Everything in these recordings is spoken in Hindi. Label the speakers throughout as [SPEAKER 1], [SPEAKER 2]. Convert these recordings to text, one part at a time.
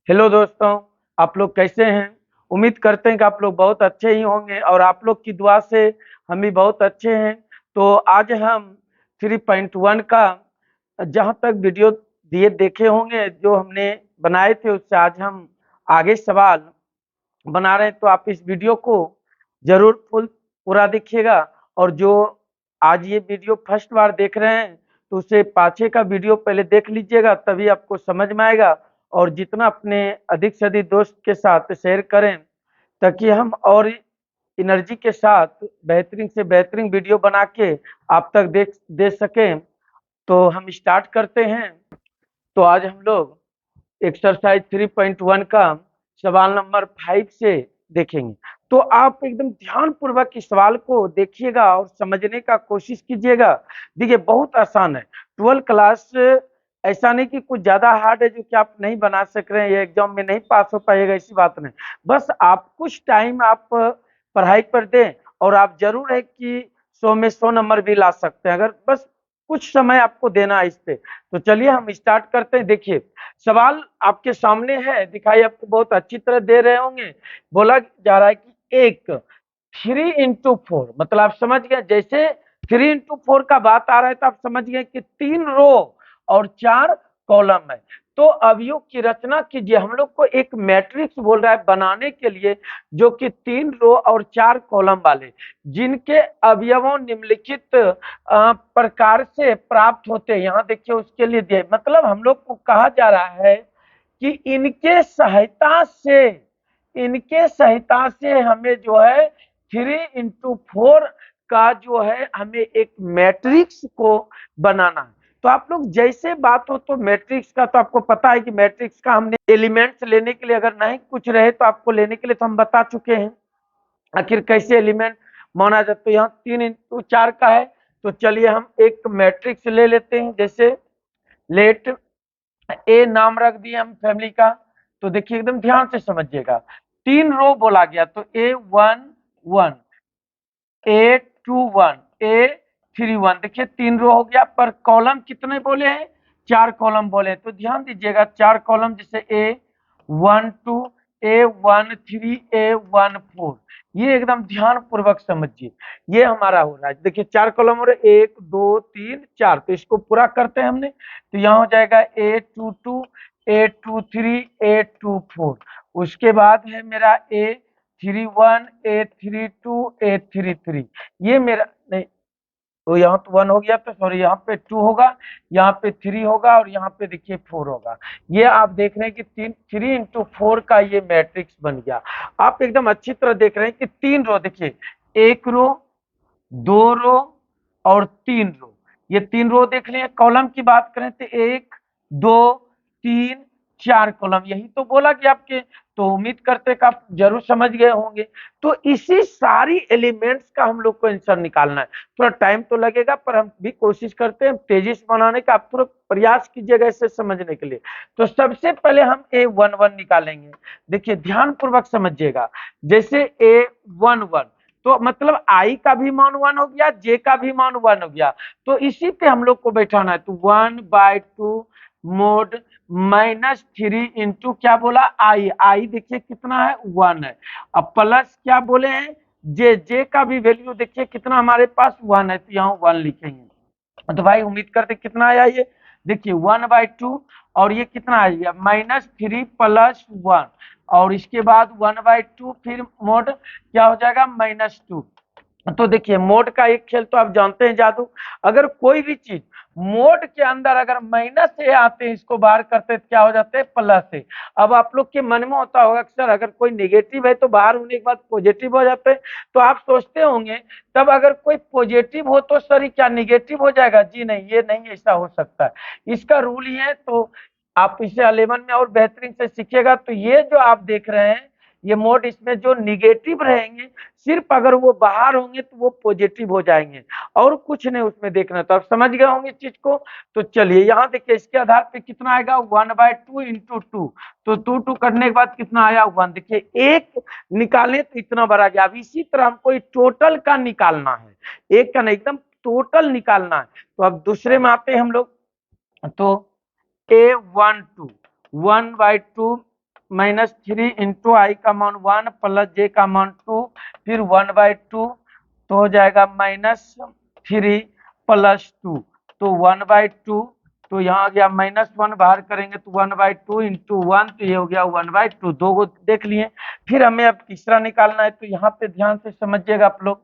[SPEAKER 1] हेलो दोस्तों, आप लोग कैसे हैं। उम्मीद करते हैं कि आप लोग बहुत अच्छे ही होंगे और आप लोग की दुआ से हम भी बहुत अच्छे हैं। तो आज हम 3.1 का जहां तक वीडियो दिए देखे होंगे जो हमने बनाए थे उससे आज हम आगे सवाल बना रहे हैं। तो आप इस वीडियो को जरूर फुल पूरा देखिएगा। और जो आज ये वीडियो फर्स्ट बार देख रहे हैं तो उसे पाछे का वीडियो पहले देख लीजिएगा, तभी आपको समझ में आएगा। और जितना अपने अधिक से अधिक दोस्त के साथ शेयर करें ताकि हम और एनर्जी के साथ बेहतरीन से बेहतरीन वीडियो बना के आप तक देख दे सकें। तो हम स्टार्ट करते हैं। तो आज हम लोग एक्सरसाइज 3.1 का सवाल नंबर 5 से देखेंगे। तो आप एकदम ध्यान पूर्वक इस सवाल को देखिएगा और समझने का कोशिश कीजिएगा। देखिए बहुत आसान है। 12 क्लास ऐसा नहीं कि कुछ ज्यादा हार्ड है जो कि आप नहीं बना सक रहे हैं, ये एग्जाम में नहीं पास हो पाएगा, ऐसी बात नहीं। बस आप कुछ टाइम आप पढ़ाई पर दें और आप जरूर है कि 100 में 100 नंबर भी ला सकते हैं, अगर बस कुछ समय आपको देना है इस पे। तो चलिए हम स्टार्ट करते हैं। देखिए सवाल आपके सामने है, दिखाई आपको बहुत अच्छी तरह दे रहे होंगे। बोला जा रहा है कि एक 3x4, मतलब आप समझ गए जैसे 3x4 का बात आ रहा है तो आप समझ गए कि 3 रो और 4 कॉलम है। तो अवयव की रचना कीजिए। हम लोग को एक मैट्रिक्स बोल रहा है बनाने के लिए जो कि 3 रो और 4 कॉलम वाले, जिनके अवयवों निम्नलिखित प्रकार से प्राप्त होते हैं। यहाँ देखिए उसके लिए दिए, मतलब हम लोग को कहा जा रहा है कि इनके सहायता से हमें जो है 3x4 का जो है हमें एक मैट्रिक्स को बनाना है। तो आप लोग जैसे बात हो तो मैट्रिक्स का तो आपको पता है कि मैट्रिक्स का हमने एलिमेंट्स लेने के लिए अगर नहीं कुछ रहे तो आपको लेने के लिए तो हम बता चुके हैं आखिर कैसे एलिमेंट माना जाए। तो यहाँ 3x4 का है। तो चलिए हम एक मैट्रिक्स ले लेते हैं। जैसे लेट ए नाम रख दिए हम फैमिली का। तो देखिए एकदम ध्यान से समझिएगा, 3 रो बोला गया तो A11, A21, A31। देखिए 3 रो हो गया, पर कॉलम कितने बोले हैं, 4 कॉलम बोले हैं। तो ध्यान दीजिएगा 4 कॉलम, जैसे A12, A13, A14। ये एकदम ध्यान पूर्वक समझिए, ये हमारा हो रहा है। देखिए 4 कॉलम हो रहे, 1 2 3 4। तो इसको पूरा करते हैं हमने। तो यहाँ हो जाएगा A22, A23, A24। उसके बाद है मेरा A31, A32, A33। ये मेरा नहीं, तो यहाँ तो 1 हो गया, तो सॉरी यहाँ पे 2 होगा, यहाँ पे 3 होगा और यहाँ पे देखिए 4 होगा। ये आप देख रहे हैं कि 3x4 का ये मैट्रिक्स बन गया। आप एकदम अच्छी तरह देख रहे हैं कि 3 रो, देखिए 1 रो, 2 रो और 3 रो। ये 3 रो देख लें। कॉलम की बात करें तो 1 2 3 4 कॉलम, यही तो बोला कि आपके। तो उम्मीद करते कि आप जरूर समझ गए होंगे। तो इसी सारी एलिमेंट्स का हम लोग को आंसर निकालना है। थोड़ा टाइम तो लगेगा पर हम भी कोशिश करते हैं तेजी से बनाने का। आप थोड़ा प्रयास कीजिएगा इसे समझने के लिए। तो सबसे पहले हम A11 निकालेंगे। देखिए ध्यान पूर्वक समझिएगा। जैसे A11 तो मतलब आई का भी मान 1 हो गया, जे का भी मान 1 हो गया। तो इसी पे हम लोग को बैठाना है। तो 1/2 मोड -3 इंटू क्या बोला, आई देखिए कितना है, 1 है। अब प्लस क्या बोले हैं, जे का भी वैल्यू देखिए कितना हमारे पास 1 है, तो यहाँ 1 लिखेंगे। तो भाई उम्मीद करते कितना आया ये, देखिए 1/2 और ये कितना आएगा -3 + 1 और इसके बाद 1/2 फिर मोड क्या हो जाएगा -2। तो देखिए मोड का एक खेल तो आप जानते हैं जादू, अगर कोई भी चीज मोड के अंदर अगर माइनस से आते हैं इसको बाहर करते हैं क्या हो जाते हैं, प्लस से। अब आप लोग के मन में होता होगा कि सर अगर कोई नेगेटिव है तो बाहर होने के बाद पॉजिटिव हो जाते हैं। तो आप सोचते होंगे तब अगर कोई पॉजिटिव हो तो सर क्या नेगेटिव हो जाएगा, जी नहीं, ये नहीं ऐसा हो सकता है। इसका रूल ही है। तो आप इसे 11 में और बेहतरीन से सीखिएगा। तो ये जो आप देख रहे हैं ये मोड, इसमें जो निगेटिव रहेंगे सिर्फ अगर वो बाहर होंगे तो वो पॉजिटिव हो जाएंगे और कुछ नहीं उसमें देखना। तो आप समझ गए होंगे इस चीज को। तो चलिए यहाँ देखिए इसके आधार पे कितना आएगा, 1/2 इंटू 2। तो 2 करने के बाद कितना आया, 1। देखिए एक निकाले तो इतना बड़ा गया। अब इसी तरह हमको टोटल का निकालना है, एक का नहीं एकदम टोटल निकालना है। तो अब दूसरे में आते हैं हम लोग। तो A12 1/2 -3 इंटू आई का मान 1 प्लस जे का मान 2, फिर 1/2 तो हो जाएगा -3 प्लस 2, तो 1/2, तो यहाँ आ गया -1 बाहर करेंगे तो 1/2 इंटू 1, तो ये हो गया 1/2, दो को देख लिए। फिर हमें अब तीसरा निकालना है, तो यहाँ पे ध्यान से समझिएगा आप लोग।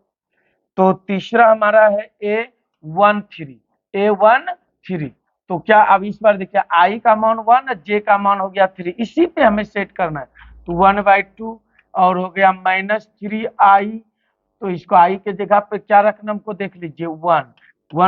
[SPEAKER 1] तो तीसरा हमारा है A13, तो क्या अब इस बार देखिए आई का मान 1, जे का मान हो गया 3, इसी पे हमें सेट करना है। तो 1/2 और हो गया -3i, तो इसको आई के जगह पर क्या रखना हमको देख लीजिए 1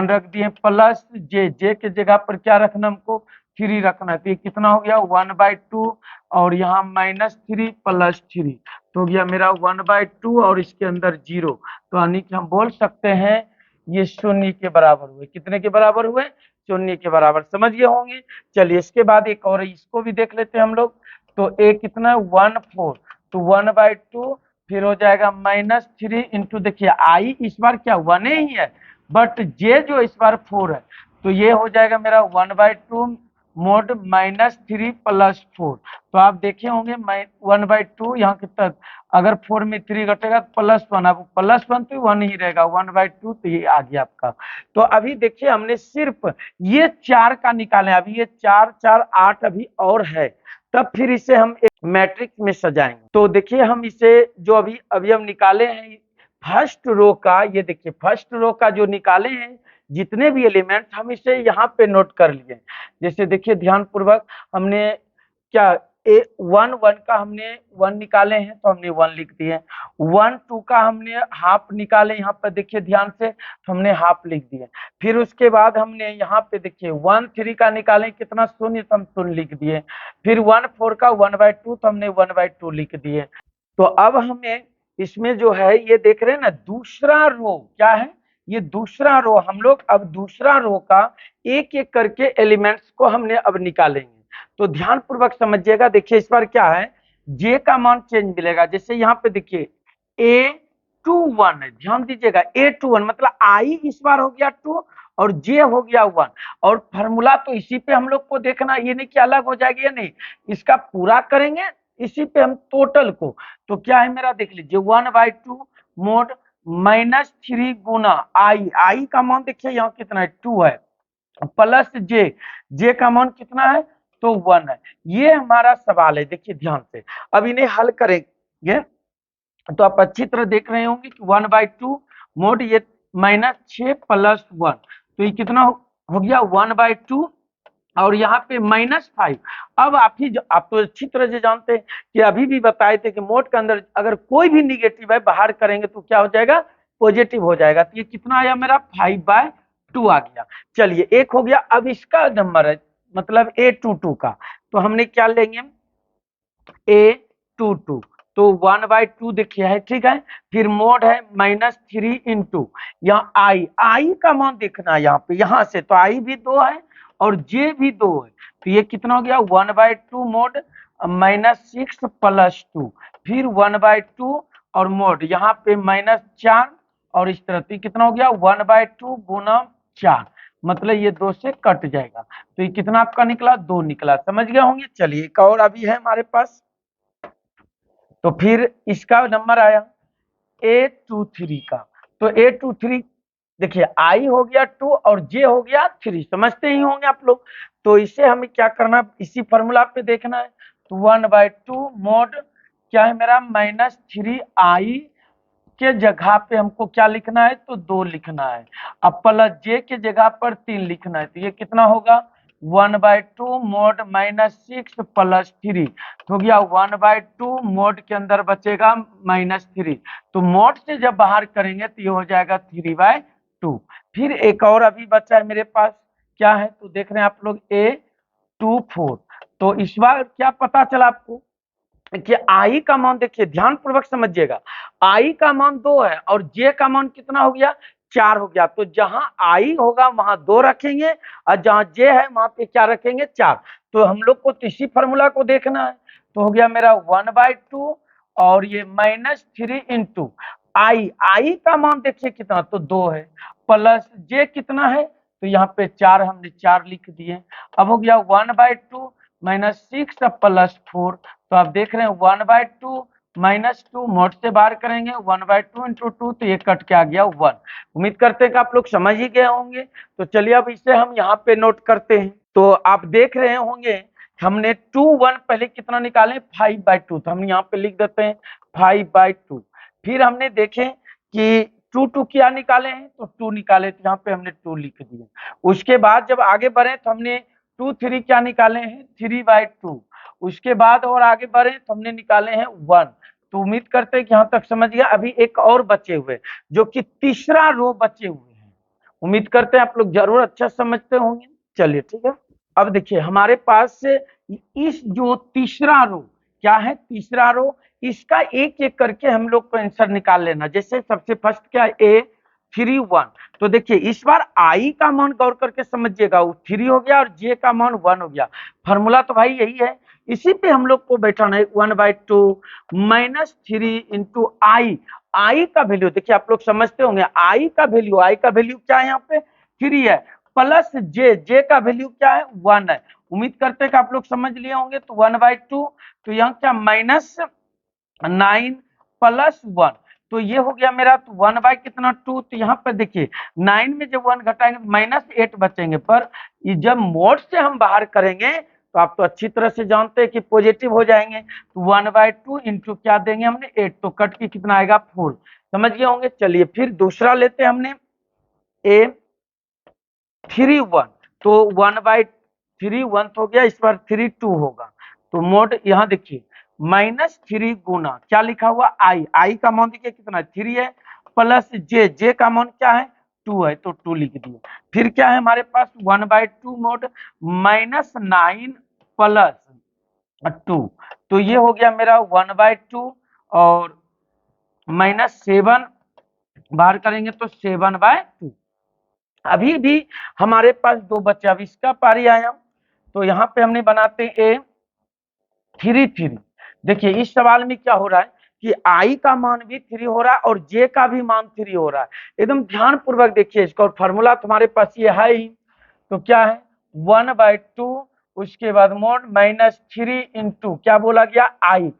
[SPEAKER 1] रख दिए, प्लस जे के जगह पर क्या रखना हमको 3 रखना है। तो ये कितना हो गया 1/2 और यहाँ -3 प्लस 3, तो हो गया मेरा 1/2 और इसके अंदर 0, तो यानी कि हम बोल सकते हैं ये शून्य के बराबर हुए। कितने के बराबर हुए? शून्य के बराबर, समझ गए होंगे। चलिए इसके बाद एक और इसको भी देख लेते हैं हम लोग। तो ए कितना 1/4, तो 1/2 फिर हो जाएगा -3 इंटू, देखिए आई इस बार क्या 1 ही है, बट जे जो इस बार 4 है, तो ये हो जाएगा मेरा 1/2 मोड -3 प्लस 4, तो आप देखे होंगे 1/2 यहाँ के तक, अगर 4 में 3 घटेगा तो +1, अब +1 तो 1 ही रहेगा 1/2, तो ये आ गया आपका। तो अभी देखिए हमने सिर्फ ये 4 का निकाले, अभी ये 4 4 8 अभी और है, तब फिर इसे हम एक मैट्रिक्स में सजाएंगे। तो देखिए हम इसे जो अभी अभी हम निकाले हैं फर्स्ट रो का, ये देखिए फर्स्ट रो का जो निकाले हैं जितने भी एलिमेंट, हम इसे यहाँ पे नोट कर लिए। जैसे देखिए ध्यान पूर्वक हमने क्या वन का हमने 1 निकाले हैं, तो हमने 1 लिख दिए। 1 2 का हमने हाफ निकाले, यहाँ पर देखिए ध्यान से, तो हमने हाफ लिख दिए। फिर उसके बाद हमने यहाँ पे देखिए 1 3 का निकाले, कितना शून्य, तो हम शून्य लिख दिए। फिर 1 4 का 1/2, तो हमने 1/2 लिख दिए। तो अब हमें इसमें जो है ये देख रहे हैं ना, दूसरा रो क्या है, ये दूसरा रो, हम लोग अब दूसरा रो का एक एक करके एलिमेंट्स को हमने अब निकालेंगे। तो ध्यान पूर्वक समझिएगा। देखिए इस बार क्या है, जे का मान चेंज मिलेगा। जैसे यहाँ पे देखिए A21 है, ध्यान दीजिएगा A21 मतलब आई इस बार हो गया 2 और जे हो गया 1, और फार्मूला तो इसी पे हम लोग को देखना, ये नहीं कि अलग हो जाएगी या नहीं, इसका पूरा करेंगे इसी पे हम टोटल को। तो क्या है मेरा देख लीजिए 1/2 मोड -3 गुना आई का मान देखिए यहाँ कितना है 2 है, प्लस जे का मान कितना है तो 1 है। ये हमारा सवाल है, देखिए ध्यान से। अब इन्हें हल करेंगे तो आप अच्छी तरह देख रहे होंगे कि 1/2 मोड ये -6 प्लस 1, तो ये कितना हो गया 1/2 और यहाँ पे -5। अब आप तो अच्छी तरह से जानते हैं कि अभी भी बताए थे कि मोड के अंदर अगर कोई भी निगेटिव है बाहर करेंगे तो क्या हो जाएगा, पॉजिटिव हो जाएगा। तो ये कितना आया मेरा 5/2 आ गया। चलिए एक हो गया। अब इसका नंबर है मतलब A22 का, तो हमने क्या लेंगे A22, तो 1/2 देखिए है, ठीक है। फिर मोड है -3 इंटू यहाँ आई का मान देखना है यहाँ पे, यहाँ से तो आई भी 2 है और जे भी 2 है, तो ये कितना हो गया 1/2 मोड -6 प्लस 2, फिर 1/2 और मोड यहाँ पे -4 और इस तरह, तो कितना हो गया 1/2 गुना 4, मतलब ये 2 से कट जाएगा, तो ये कितना आपका निकला 2 निकला। समझ गए होंगे। चलिए एक और अभी है हमारे पास, तो फिर इसका नंबर आया A23 का, तो A23 देखिए आई हो गया 2 और जे हो गया 3, समझते ही होंगे आप लोग। तो इसे हमें क्या करना, इसी फॉर्मूला पे देखना है। तो 1/2 मोड क्या है मेरा -3i के जगह पे हमको क्या लिखना है तो 2 लिखना है, अब प्लस जे के जगह पर 3 लिखना है, तो ये कितना होगा 1/2 मोड -6 प्लस 3, हो गया 1/2 मोड के अंदर बचेगा -3, तो मोड से जब बाहर करेंगे तो ये हो जाएगा 3/2। फिर एक और अभी बचा है मेरे पास, क्या है तो देख रहे हैं आप लोग A24, तो इस बार क्या पता चला आपको कि आई का मान देखिए ध्यान पूर्वक समझिएगा, आई का मान 2 है और जे का मान कितना हो गया 4 हो गया, तो जहां आई होगा वहां 2 रखेंगे और जहां जे है वहां पे क्या रखेंगे 4, तो हम लोग को इसी फॉर्मूला को देखना है। तो हो गया मेरा 1/2 और ये -3 इंटू आई का मान देखिए कितना तो 2 है, प्लस जे कितना है तो यहाँ पे 4, हमने 4 लिख दिए। अब हो गया 1/2 -6 प्लस 4, तो आप देख रहे हैं 1/2 -2 मोड से बाहर करेंगे 1/2 × 2, तो ये कट के आ गया 1। उम्मीद करते हैं कि आप लोग समझ ही गए होंगे। तो चलिए अब इसे हम यहाँ पे नोट करते हैं। तो आप देख रहे होंगे हमने 2 1 पहले कितना निकाले 5/2, तो हम यहाँ पे लिख देते हैं 5/2। फिर हमने देखे कि 2 2 क्या निकाले हैं, तो 2 निकाले, तो यहाँ पे हमने 2 लिख दिए। उसके बाद जब आगे बढ़े तो हमने 2 3 क्या निकाले हैं 3/2। उसके बाद और आगे बढ़े तो हमने निकाले हैं 1। तो उम्मीद करते हैं कि यहाँ तक समझ गया। अभी एक और बचे हुए जो कि तीसरा रो बचे हुए हैं। उम्मीद करते हैं आप लोग जरूर अच्छा समझते होंगे। चलिए ठीक है। अब देखिए हमारे पास इस जो तीसरा रो क्या है, तीसरा रो इसका एक एक करके हम लोग को आंसर निकाल लेना। जैसे सबसे फर्स्ट क्या है A 3 1। तो देखिए इस बार I का मान गौर करके समझिएगा, वो 3 हो गया और J का मान 1 हो गया। फॉर्मूला तो भाई यही है, इसी पे हम लोग को बैठाना है 1/2 -3 × I का वैल्यू देखिए आप लोग समझते होंगे। I का वैल्यू क्या है यहाँ पे 3 है, प्लस J का वैल्यू क्या है 1 है। उम्मीद करते हैं कि आप लोग समझ लिए होंगे। तो 1/2 तो यहाँ क्या -9 + 1, तो ये हो गया मेरा 1 बाई कितना 2। तो यहाँ पर देखिए 9 में जब 1 घटाएंगे तो -8 बचेंगे, पर ये जब मोड से हम बाहर करेंगे तो आप तो अच्छी तरह से जानते हैं कि पॉजिटिव हो जाएंगे। तो 1/2 इंटू क्या देंगे हमने 8, तो कट के कितना आएगा 4। समझ गए होंगे। चलिए फिर दूसरा लेते हैं हमने A 3 1। तो 1/3 1 हो गया, इस बार 3 2 होगा। तो मोड यहाँ देखिए -3 गुना क्या लिखा हुआ I का मान देखिए कितना 3 है, प्लस J का मान क्या है 2 है, तो 2 लिख दिए। फिर क्या है हमारे पास 1/2 मोड -9 + 2, तो ये हो गया मेरा 1/2 और -7 बाहर करेंगे तो 7/2। अभी भी हमारे पास 2 बचे। अब इसका पारी आया तो यहाँ पे हमने बनाते A 3 3। देखिए इस सवाल में क्या हो रहा है कि I का मान भी 3 हो रहा है और J का भी मान 3 हो रहा है। एकदम ध्यान पूर्वक देखिए इसका, और फॉर्मूला तुम्हारे पास ये है ही। तो क्या है 1/2 उसके बाद मोड -3 इंटू क्या बोला गया I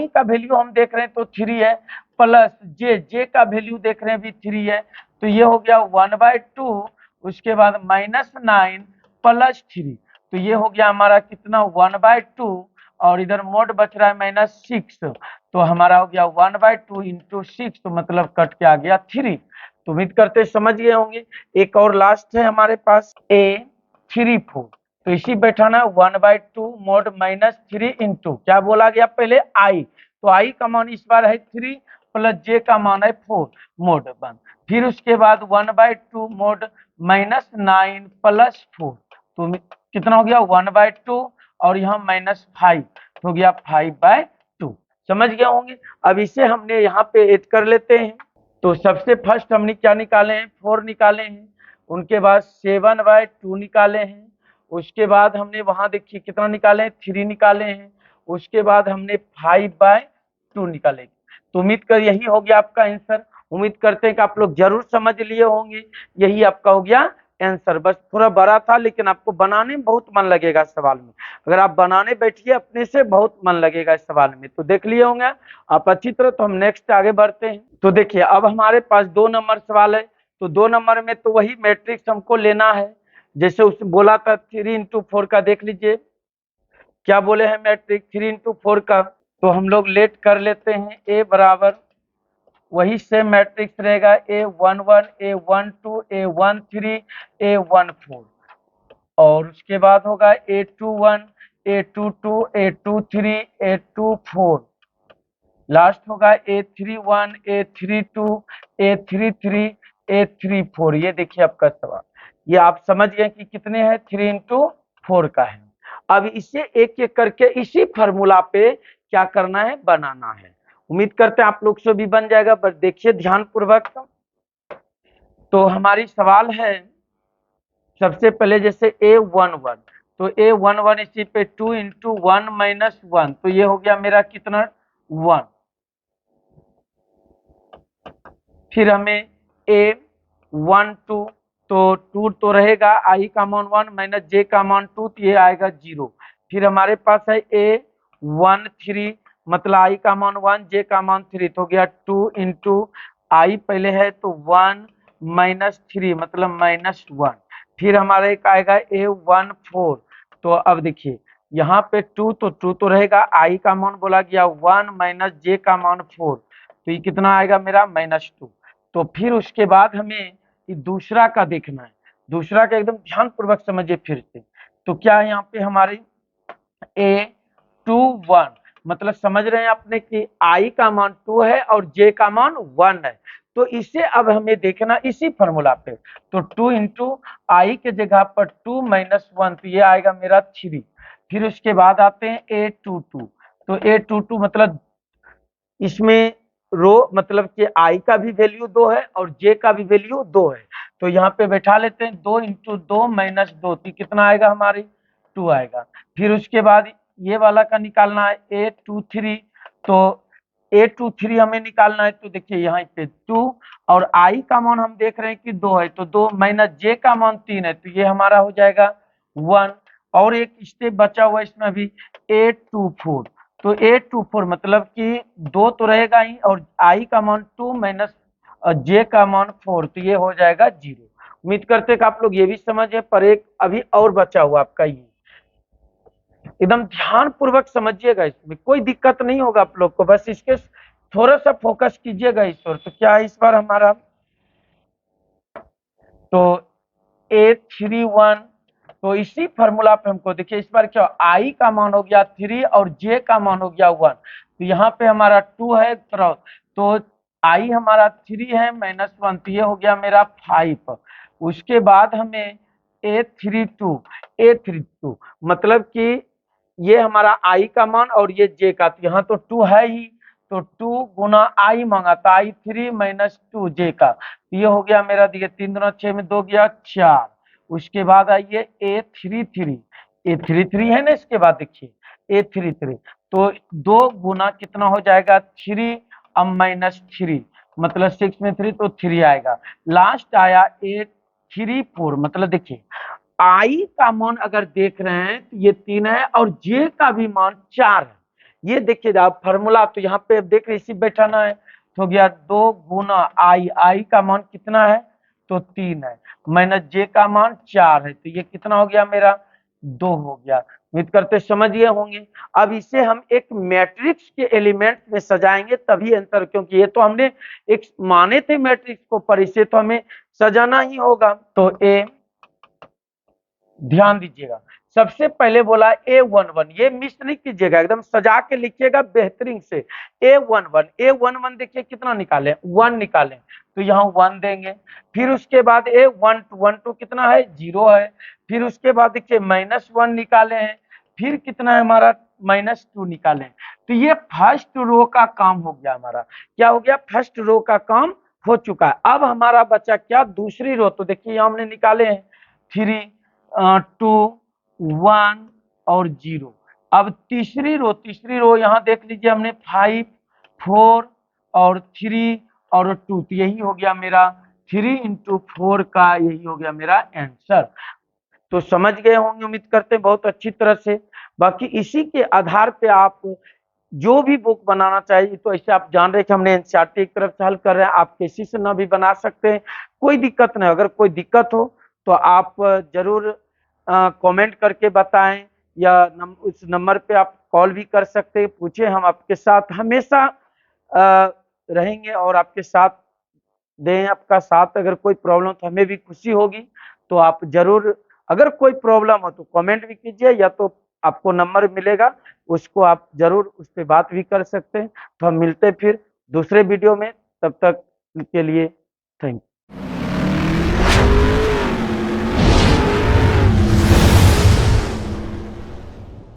[SPEAKER 1] का वैल्यू हम देख रहे हैं तो 3 है, प्लस J का वैल्यू देख रहे हैं भी 3 है। तो ये हो गया 1/2 उसके बाद -9 + 3, तो ये हो गया हमारा कितना 1/2 और इधर मोड बच रहा है -6, तो हमारा हो गया 1/2 इंटू 6, तो मतलब कट के आ गया 3। तो उम्मीद करते समझ गए होंगे। एक और लास्ट है हमारे पास A 3 4। तो इसी बैठाना 1/2 मोड -3 इंटू क्या बोला गया पहले I, तो I का मान इस बार है 3 प्लस J का मान है 4 मोड 1। फिर उसके बाद 1/2 मोड -9 + 4, तो कितना हो गया 1/2 और यहाँ -5 हो गया 5/2। समझ गए होंगे। अब इसे हमने यहाँ पे ऐड कर लेते हैं। तो सबसे फर्स्ट हमने क्या निकाले हैं 4 निकाले हैं, उनके बाद 7/2 निकाले हैं, उसके बाद हमने वहां देखिए कितना निकाले हैं 3 निकाले हैं, उसके बाद हमने 5/2 निकाले। तो उम्मीद कर यही हो गया आपका आंसर। उम्मीद करते हैं कि आप लोग जरूर समझ लिए होंगे। यही आपका हो गया आंसर। बस थोड़ा बड़ा था लेकिन आपको बनाने में बहुत मन लगेगा इस सवाल में। अगर आप बनाने बैठिए अपने से बहुत मन लगेगा इस सवाल में। तो देख लिए होंगे आप अच्छी तरह। तो हम नेक्स्ट आगे बढ़ते हैं। तो देखिए अब हमारे पास 2 नंबर सवाल है। तो 2 नंबर में तो वही मैट्रिक्स हमको लेना है जैसे उसने बोला था 3 × 4 का। देख लीजिए क्या बोले हैं मैट्रिक्स 3 × 4 का। तो हम लोग लेट कर लेते हैं A बराबर वही सेम मैट्रिक्स रहेगा A11 A12 A13 A14, और उसके बाद होगा A21 A22 A23 A24, last होगा A31 A32 A33 A34। ये देखिए आपका सवाल, ये आप समझ गए कि कितने हैं 3 × 4 का है। अब इसे एक एक करके इसी फार्मूला पे क्या करना है बनाना है। उम्मीद करते हैं आप लोग से भी बन जाएगा, बस देखिए ध्यान पूर्वक। तो हमारी सवाल है सबसे पहले जैसे A11, तो A11 इसी पे 2 × 1 - 1, तो ये हो गया मेरा कितना 1। फिर हमें A12, तो 2 तो रहेगा I का मान 1 - J का मान 2, तो ये आएगा 0। फिर हमारे पास है A 1 3 मतलब आई का मान 1, जे का मान 3, तो हो गया 2 इंटू आई पहले है तो 1 माइनस 3 मतलब -1। फिर हमारा एक आएगा A1 4। तो अब देखिए यहाँ पे 2 तो 2 तो रहेगा, आई का मान बोला गया 1 माइनस जे का मान 4, तो ये कितना आएगा मेरा -2। तो फिर उसके बाद हमें ये दूसरा का देखना है, दूसरा का एकदम ध्यान पूर्वक समझिए फिर से। तो क्या है यहाँ पे हमारे A21 मतलब समझ रहे हैं आपने कि आई का मान 2 है और जे का मान 1 है, तो इसे अब हमें देखना इसी फॉर्मूला पे। तो 2 इंटू आई के जगह पर 2 माइनस 1, तो ये आएगा मेरा 3। फिर उसके बाद आते हैं A22। तो A22 मतलब इसमें रो मतलब कि आई का भी वैल्यू 2 है और जे का भी वैल्यू 2 है, तो यहाँ पे बैठा लेते हैं 2 इंटू 2 माइनस 2, तो कितना आएगा हमारी 2 आएगा। फिर उसके बाद ये वाला का निकालना है A23। तो A23 हमें निकालना है, तो देखिए यहाँ पे 2 और आई का मान हम देख रहे हैं कि 2 है, तो 2 माइनस जे का मान 3 है, तो ये हमारा हो जाएगा 1। और एक स्टेप बचा हुआ है इसमें भी A24। तो A24 मतलब कि 2 तो रहेगा ही और आई का मान 2 माइनस जे का मान 4, तो ये हो जाएगा 0। उम्मीद करते हैं कि आप लोग ये भी समझे, पर एक अभी और बचा हुआ आपका ये, एकदम ध्यान पूर्वक समझिएगा, इसमें कोई दिक्कत नहीं होगा आप लोग को, बस इसके थोड़ा सा फोकस कीजिएगा इस ओर। तो क्या है इस बार हमारा, तो A31, तो इसी फॉर्मूला पे हमको देखिए इस बार क्या आई का मान हो गया 3 और जे का मान हो गया 1, तो यहाँ पे हमारा 2 है तो आई हमारा 3 है -1, तो ये हो गया मेरा 5। उसके बाद हमें A32 मतलब कि ये हमारा आई का मान और ये जे का, तो यहाँ तो 2 है ही, तो 2 गुना आई मांगा था, आई 3 माइनस 2 जे का, तो ये हो गया मेरा, देखिए 3 दूना 6 में 2 गया 4। उसके बाद आइए A33 है ना, इसके बाद देखिए A33, तो 2 गुना कितना हो जाएगा 3 अब -3 मतलब 6 में 3 तो 3 आएगा। लास्ट आया A34 मतलब देखिए आई का मान अगर देख रहे हैं तो ये 3 है और जे का भी मान 4 है, ये देखिए आप फॉर्मूला, तो यहाँ पे देख रहे इसी बैठाना है, तो हो गया 2 गुना आई का मान कितना है तो 3 है, माइनस जे का मान 4 है, तो ये कितना हो गया मेरा 2 हो गया। उम्मीद करते समझिए होंगे। अब इसे हम एक मैट्रिक्स के एलिमेंट में सजाएंगे तभी आंसर, क्योंकि ये तो हमने एक माने थे मैट्रिक्स को, पर इसे तो हमें सजाना ही होगा। तो ए ध्यान दीजिएगा, सबसे पहले बोला A11, ये मिस नहीं कीजिएगा, एकदम सजा के लिखिएगा बेहतरीन से। A11 देखिए कितना निकाले 1 निकालें, तो यहाँ 1 देंगे। फिर उसके बाद A12 कितना है 0 है। फिर उसके बाद देखिए -1 निकाले हैं, फिर कितना है हमारा -2 निकालें, तो ये फर्स्ट रो का काम हो गया हमारा। क्या हो गया, फर्स्ट रो का काम हो चुका है। अब हमारा बचा क्या दूसरी रो, तो देखिए हमने निकाले हैं 3 2 1 और 0। अब तीसरी रो यहाँ देख लीजिए हमने 5 4 और 3 और 2, तो यही हो गया मेरा 3 इंटू 4 का, यही हो गया मेरा आंसर। तो समझ गए होंगे उम्मीद करते हैं बहुत अच्छी तरह से। बाकी इसी के आधार पे आप जो भी बुक बनाना चाहिए, तो ऐसे आप जान रहे कि हमने एनसीईआरटी की तरफ से हल कर रहे हैं, आप किसी से ना भी बना सकते हैं, कोई दिक्कत नहीं। अगर कोई दिक्कत हो तो आप जरूर कमेंट करके बताएं, या उस नंबर पे आप कॉल भी कर सकते हैं, पूछे, हम आपके साथ हमेशा रहेंगे और आपके साथ दें आपका साथ। अगर कोई प्रॉब्लम तो हमें भी खुशी होगी, तो आप जरूर, अगर कोई प्रॉब्लम हो तो कमेंट भी कीजिए, या तो आपको नंबर मिलेगा उसको आप जरूर उस पर बात भी कर सकते हैं। तो हम मिलते हैं फिर दूसरे वीडियो में, तब तक के लिए थैंक यू।